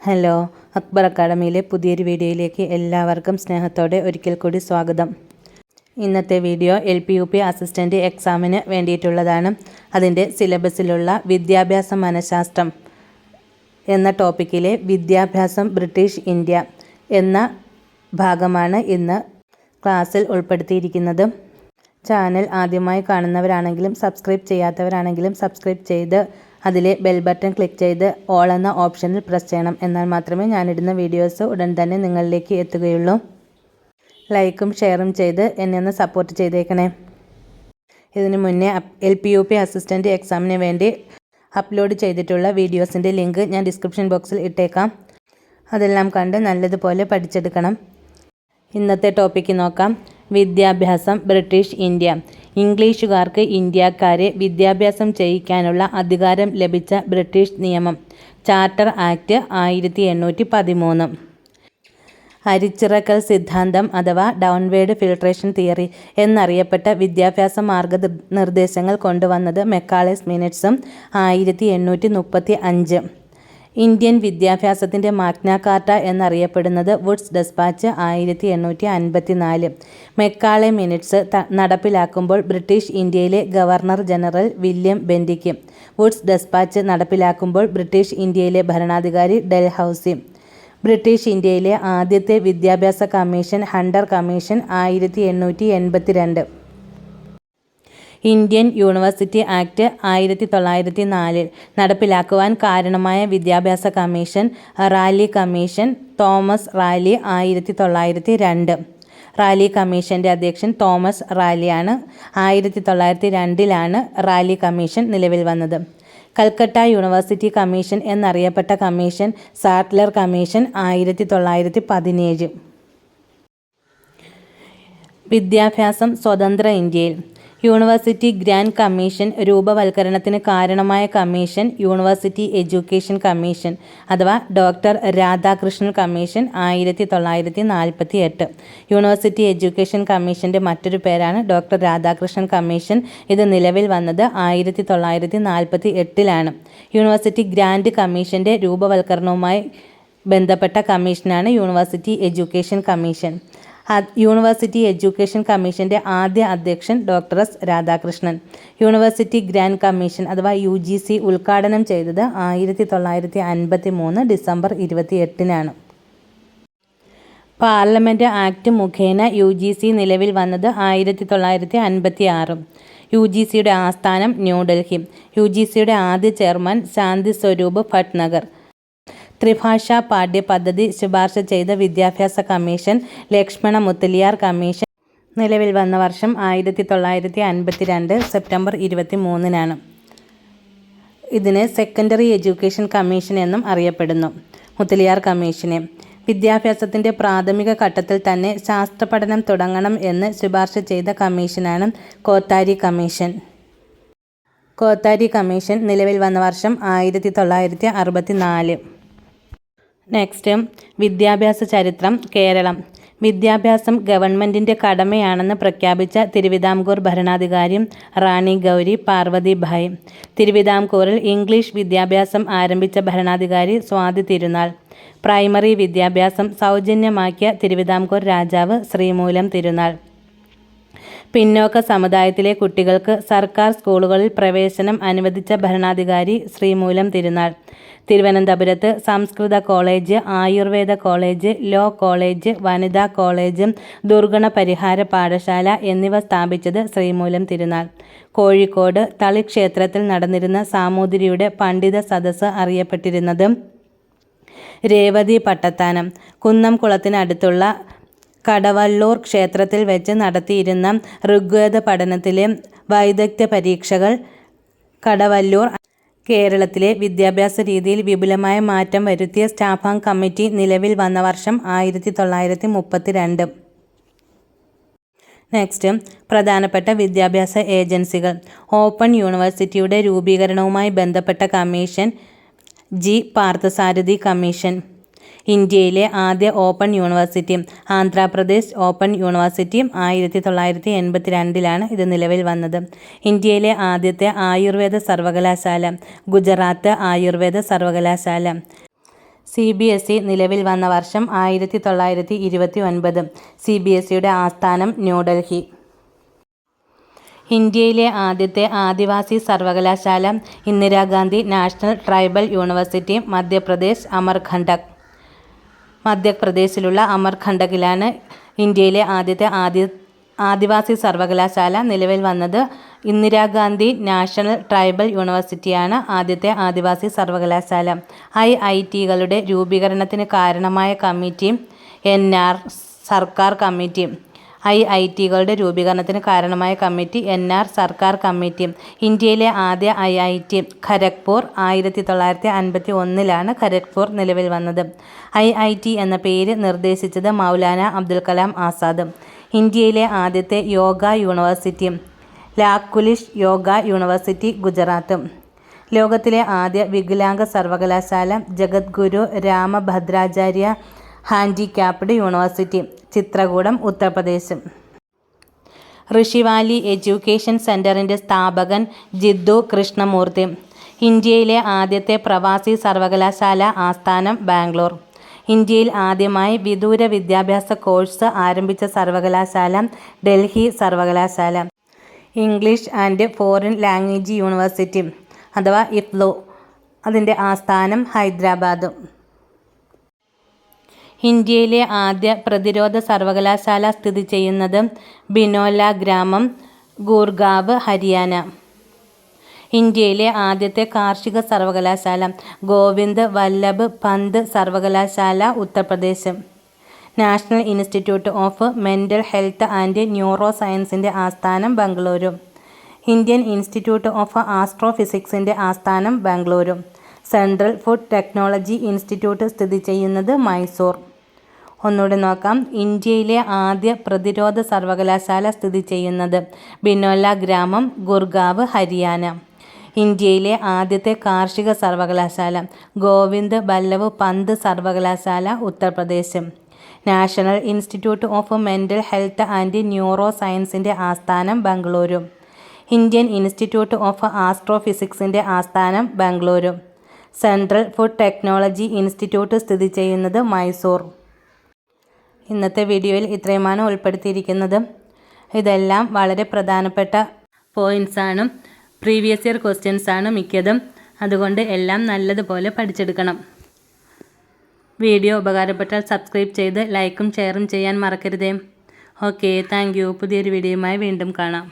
Hello, Akbar അക്കാഡമിയിലെ പുതിയൊരു വീഡിയോയിലേക്ക് എല്ലാവർക്കും സ്നേഹത്തോടെ ഒരിക്കൽ കൂടി സ്വാഗതം. ഇന്നത്തെ വീഡിയോ LP-UP അസിസ്റ്റൻ്റ് എക്സാമിന് വേണ്ടിയിട്ടുള്ളതാണ്. അതിൻ്റെ സിലബസിലുള്ള വിദ്യാഭ്യാസ മനഃശാസ്ത്രം എന്ന ടോപ്പിക്കിലെ വിദ്യാഭ്യാസം ബ്രിട്ടീഷ് ഇന്ത്യ എന്ന ഭാഗമാണ് ഇന്ന് ക്ലാസ്സിൽ ഉൾപ്പെടുത്തിയിരിക്കുന്നത്. ചാനൽ ആദ്യമായി കാണുന്നവരാണെങ്കിലും സബ്സ്ക്രൈബ് ചെയ്യാത്തവരാണെങ്കിലും സബ്സ്ക്രൈബ് ചെയ്ത് അതിലെ ബെൽ ബട്ടൺ ക്ലിക്ക് ചെയ്ത് ഓൾ എന്ന ഓപ്ഷനിൽ പ്രസ് ചെയ്യണം. എന്നാൽ മാത്രമേ ഞാനിടുന്ന വീഡിയോസ് ഉടൻ തന്നെ നിങ്ങളിലേക്ക് എത്തുകയുള്ളൂ. ലൈക്കും ഷെയറും ചെയ്ത് എന്നെ ഒന്ന് സപ്പോർട്ട് ചെയ്തേക്കണേ. ഇതിനു മുന്നേ LP-UP അസിസ്റ്റൻ്റ് എക്സാമിന് വേണ്ടി അപ്ലോഡ് ചെയ്തിട്ടുള്ള വീഡിയോസിൻ്റെ ലിങ്ക് ഞാൻ ഡിസ്ക്രിപ്ഷൻ ബോക്സിൽ ഇട്ടേക്കാം. അതെല്ലാം കണ്ട് നല്ലതുപോലെ പഠിച്ചെടുക്കണം. ഇന്നത്തെ ടോപ്പിക്ക് നോക്കാം. വിദ്യാഭ്യാസം ബ്രിട്ടീഷ് ഇന്ത്യ. ഇംഗ്ലീഷുകാർക്ക് ഇന്ത്യക്കാരെ വിദ്യാഭ്യാസം ചെയ്യിക്കാനുള്ള അധികാരം ലഭിച്ച ബ്രിട്ടീഷ് നിയമം ചാർട്ടർ ആക്ട് 1813. അരിച്ചിറക്കൽ സിദ്ധാന്തം അഥവാ ഡൗൺവേർഡ് ഫിൽട്രേഷൻ തിയറി എന്നറിയപ്പെട്ട വിദ്യാഭ്യാസ മാർഗനിർദ്ദേശങ്ങൾ കൊണ്ടുവന്നത് മെക്കാളേസ് മിനിറ്റ്സും 1835. ഇന്ത്യൻ വിദ്യാഭ്യാസത്തിൻ്റെ മാഗ്ന കാർട്ട എന്നറിയപ്പെടുന്നത് വുഡ്സ് ഡെസ്പാച്ച് 1854. മെക്കാളെ മിനിറ്റ്സ് നടപ്പിലാക്കുമ്പോൾ ബ്രിട്ടീഷ് ഇന്ത്യയിലെ governor general William Bentinck, Wood's despatch നടപ്പിലാക്കുമ്പോൾ ബ്രിട്ടീഷ് ഇന്ത്യയിലെ ഭരണാധികാരി ഡൽഹൗസി. ബ്രിട്ടീഷ് ഇന്ത്യയിലെ ആദ്യത്തെ വിദ്യാഭ്യാസ commission Hunter commission 1882. Indian university act 1904 നടപ്പിലാക്കുവാൻ കാരണമായ വിദ്യാഭ്യാസ commission Raleigh commission, Thomas Raleigh 1902. Raleigh കമ്മീഷൻ്റെ അധ്യക്ഷൻ തോമസ് റാലിയാണ്. 1902 റാലി കമ്മീഷൻ നിലവിൽ വന്നത്. കൽക്കട്ട യൂണിവേഴ്സിറ്റി കമ്മീഷൻ എന്നറിയപ്പെട്ട കമ്മീഷൻ സാറ്റ്ലർ കമ്മീഷൻ 1917. വിദ്യാഭ്യാസം സ്വതന്ത്ര ഇന്ത്യയിൽ. യൂണിവേഴ്സിറ്റി ഗ്രാൻഡ് കമ്മീഷൻ രൂപവൽക്കരണത്തിന് കാരണമായ കമ്മീഷൻ യൂണിവേഴ്സിറ്റി എഡ്യൂക്കേഷൻ കമ്മീഷൻ അഥവാ doctor Radhakrishnan commission 1948. University education കമ്മീഷൻ്റെ മറ്റൊരു പേരാണ് ഡോക്ടർ രാധാകൃഷ്ണൻ കമ്മീഷൻ. ഇത് നിലവിൽ വന്നത് 1948. യൂണിവേഴ്സിറ്റി ഗ്രാൻഡ് കമ്മീഷൻ്റെ രൂപവൽക്കരണവുമായി ബന്ധപ്പെട്ട കമ്മീഷനാണ് university education commission. University education കമ്മീഷൻ്റെ ആദ്യ അധ്യക്ഷൻ doctor S Radhakrishnan. University grant commission അഥവാ UGC ഉദ്ഘാടനം ചെയ്തത് 1953 ഡിസംബർ 28. പാർലമെൻറ്റ് ആക്ട് മുഖേന UGC നിലവിൽ വന്നത് 1956. UGCയുടെ ആസ്ഥാനം ന്യൂഡൽഹി. UGCയുടെ ആദ്യ ചെയർമാൻ ശാന്തി സ്വരൂപ് ഭട്ട്നഗർ. ത്രിഭാഷാ പാഠ്യപദ്ധതി ശുപാർശ ചെയ്ത വിദ്യാഭ്യാസ കമ്മീഷൻ ലക്ഷ്മണ മുത്തലിയാർ കമ്മീഷൻ നിലവിൽ വന്ന വർഷം 1952 സെപ്റ്റംബർ 23. ഇതിന് സെക്കൻഡറി എഡ്യൂക്കേഷൻ കമ്മീഷൻ എന്നും അറിയപ്പെടുന്നു. മുത്തലിയാർ കമ്മീഷനെ വിദ്യാഭ്യാസത്തിൻ്റെ പ്രാഥമിക ഘട്ടത്തിൽ തന്നെ ശാസ്ത്രപഠനം തുടങ്ങണം എന്ന് ശുപാർശ ചെയ്ത കമ്മീഷനാണ് കോത്താരി കമ്മീഷൻ. കോത്താരി കമ്മീഷൻ നിലവിൽ വന്ന വർഷം 1964. നെക്സ്റ്റ്, വിദ്യാഭ്യാസ ചരിത്രം കേരളം. വിദ്യാഭ്യാസം ഗവൺമെൻറ്റിൻ്റെ കടമയാണെന്ന് പ്രഖ്യാപിച്ച തിരുവിതാംകൂർ ഭരണാധികാരി റാണി ഗൗരി പാർവതിഭായ്. തിരുവിതാംകൂറിൽ ഇംഗ്ലീഷ് വിദ്യാഭ്യാസം ആരംഭിച്ച ഭരണാധികാരി സ്വാതി തിരുനാൾ. പ്രൈമറി വിദ്യാഭ്യാസം സൗജന്യമാക്കിയ തിരുവിതാംകൂർ രാജാവ് ശ്രീമൂലം തിരുനാൾ. പിന്നോക്ക സമുദായത്തിലെ കുട്ടികൾക്ക് സർക്കാർ സ്കൂളുകളിൽ പ്രവേശനം അനുവദിച്ച ഭരണാധികാരി ശ്രീമൂലം തിരുനാൾ. തിരുവനന്തപുരത്ത് സംസ്കൃത college, Ayurveda college, law college, വനിതാ കോളേജ്, ദുർഗുണ പരിഹാര പാഠശാല എന്നിവ സ്ഥാപിച്ചത് ശ്രീമൂലം തിരുനാൾ. കോഴിക്കോട് തളി ക്ഷേത്രത്തിൽ നടന്നിരുന്ന സാമൂതിരിയുടെ പണ്ഡിത സദസ്സ് അറിയപ്പെട്ടിരുന്നത് രേവതി പട്ടത്താനം. കുന്നംകുളത്തിനടുത്തുള്ള കടവള്ളൂർ ക്ഷേത്രത്തിൽ വെച്ച് നടത്തിയിരുന്ന ഋഗ്വേദ പഠനത്തിലെ വൈദഗ്ധ്യ പരീക്ഷകൾ കടവല്ലൂർ. കേരളത്തിലെ വിദ്യാഭ്യാസ രീതിയിൽ വിപുലമായ മാറ്റം വരുത്തിയ സ്റ്റാഫാംഗ് കമ്മിറ്റി നിലവിൽ വന്ന വർഷം 1932. നെക്സ്റ്റ്, പ്രധാനപ്പെട്ട വിദ്യാഭ്യാസ ഏജൻസികൾ. ഓപ്പൺ യൂണിവേഴ്സിറ്റിയുടെ രൂപീകരണവുമായി ബന്ധപ്പെട്ട കമ്മീഷൻ G. പാർത്ഥസാരഥി കമ്മീഷൻ. ഇന്ത്യയിലെ ആദ്യ open university Andhra Pradesh open university 1982 ഇത് നിലവിൽ വന്നത്. ഇന്ത്യയിലെ ആദ്യത്തെ ആയുർവേദ സർവകലാശാല ഗുജറാത്ത് ആയുർവേദ സർവകലാശാല. CBSE നിലവിൽ വന്ന വർഷം 1929. CBSEയുടെ ആസ്ഥാനം ന്യൂഡൽഹി. ഇന്ത്യയിലെ ആദ്യത്തെ ആദിവാസി സർവകലാശാല Indira Gandhi national tribal university, Madhya Pradesh, Amarkantak. മധ്യപ്രദേശിലുള്ള അമർകണ്ടകിലാണ് ഇന്ത്യയിലെ ആദ്യത്തെ ആദിവാസി സർവകലാശാല നിലവിൽ വന്നത്. ഇന്ദിരാഗാന്ധി നാഷണൽ ട്രൈബൽ യൂണിവേഴ്സിറ്റിയാണ് ആദ്യത്തെ ആദിവാസി സർവകലാശാല. IITകളുടെ രൂപീകരണത്തിന് കാരണമായ കമ്മിറ്റി NR സർക്കാർ കമ്മിറ്റി. IITകളുടെ രൂപീകരണത്തിന് കാരണമായ കമ്മിറ്റി NR സർക്കാർ കമ്മിറ്റി. ഇന്ത്യയിലെ ആദ്യ IIT ഖരഗ്പൂർ. 1951 ഖരഗ്പൂർ നിലവിൽ വന്നത്. IIT എന്ന പേര് നിർദ്ദേശിച്ചത് മൗലാന അബ്ദുൽ കലാം ആസാദ്. ഇന്ത്യയിലെ ആദ്യത്തെ യോഗ യൂണിവേഴ്സിറ്റി ലാക്കുലിഷ് യോഗ യൂണിവേഴ്സിറ്റി, ഗുജറാത്ത്. ലോകത്തിലെ ആദ്യ വികലാംഗ സർവകലാശാല Jagadguru Rambhadracharya handicapped university, ചിത്രകൂടം, Uttar Pradesh. ഋഷിവാലി education സെൻ്ററിൻ്റെ സ്ഥാപകൻ ജിദ്ദു കൃഷ്ണമൂർത്തി. ഇന്ത്യയിലെ ആദ്യത്തെ പ്രവാസി സർവകലാശാല ആസ്ഥാനം ബാംഗ്ലൂർ. ഇന്ത്യയിൽ ആദ്യമായി വിദൂര വിദ്യാഭ്യാസ കോഴ്സ് ആരംഭിച്ച സർവകലാശാല ഡൽഹി സർവകലാശാല. English and foreign language university അഥവാ IFLU, അതിൻ്റെ ആസ്ഥാനം ഹൈദരാബാദ്. ഇന്ത്യയിലെ ആദ്യ പ്രതിരോധ സർവകലാശാല സ്ഥിതി ചെയ്യുന്നത് ബിനോല ഗ്രാമം, ഗുർഗാവ്, ഹരിയാന. ഇന്ത്യയിലെ ആദ്യത്തെ കാർഷിക സർവകലാശാല ഗോവിന്ദ് വല്ലഭ് പന്ത് സർവകലാശാല, Uttar Pradesh. National institute of mental health and neuro സയൻസിൻ്റെ ആസ്ഥാനം ബംഗളൂരു. ഇന്ത്യൻ ഇൻസ്റ്റിറ്റ്യൂട്ട് ഓഫ് ആസ്ട്രോഫിസിക്സിൻ്റെ ആസ്ഥാനം Bengaluru. Central food technology institute സ്ഥിതി ചെയ്യുന്നത് മൈസൂർ. ഒന്നുകൂടി നോക്കാം. ഇന്ത്യയിലെ ആദ്യ പ്രതിരോധ സർവകലാശാല സ്ഥിതി ചെയ്യുന്നത് ബിനോല ഗ്രാമം, ഗുർഗാവ്, ഹരിയാന. ഇന്ത്യയിലെ ആദ്യത്തെ കാർഷിക സർവകലാശാല ഗോവിന്ദ് വല്ലഭ് പന്ത് സർവകലാശാല, Uttar Pradesh. National institute of mental health and neuro സയൻസിൻ്റെ ആസ്ഥാനം ബംഗളൂരു. ഇന്ത്യൻ ഇൻസ്റ്റിറ്റ്യൂട്ട് ഓഫ് ആസ്ട്രോഫിസിക്സിൻ്റെ ആസ്ഥാനം Bengaluru. Central food technology institute സ്ഥിതി ചെയ്യുന്നത് മൈസൂർ. ഇന്നത്തെ വീഡിയോയിൽ ഇത്രയുമാണ് ഉൾപ്പെടുത്തിയിരിക്കുന്നത്. ഇതെല്ലാം വളരെ പ്രധാനപ്പെട്ട പോയിൻറ്റ്സാണ്. പ്രീവിയസ് ഇയർ ക്വസ്റ്റ്യൻസാണ് മിക്കതും. അതുകൊണ്ട് എല്ലാം നല്ലതുപോലെ പഠിച്ചെടുക്കണം. വീഡിയോ ഉപകാരപ്പെട്ടാൽ സബ്സ്ക്രൈബ് ചെയ്ത് ലൈക്കും ഷെയറും ചെയ്യാൻ മറക്കരുതേ. Okay, thank you. പുതിയൊരു വീഡിയോയുമായി വീണ്ടും കാണാം.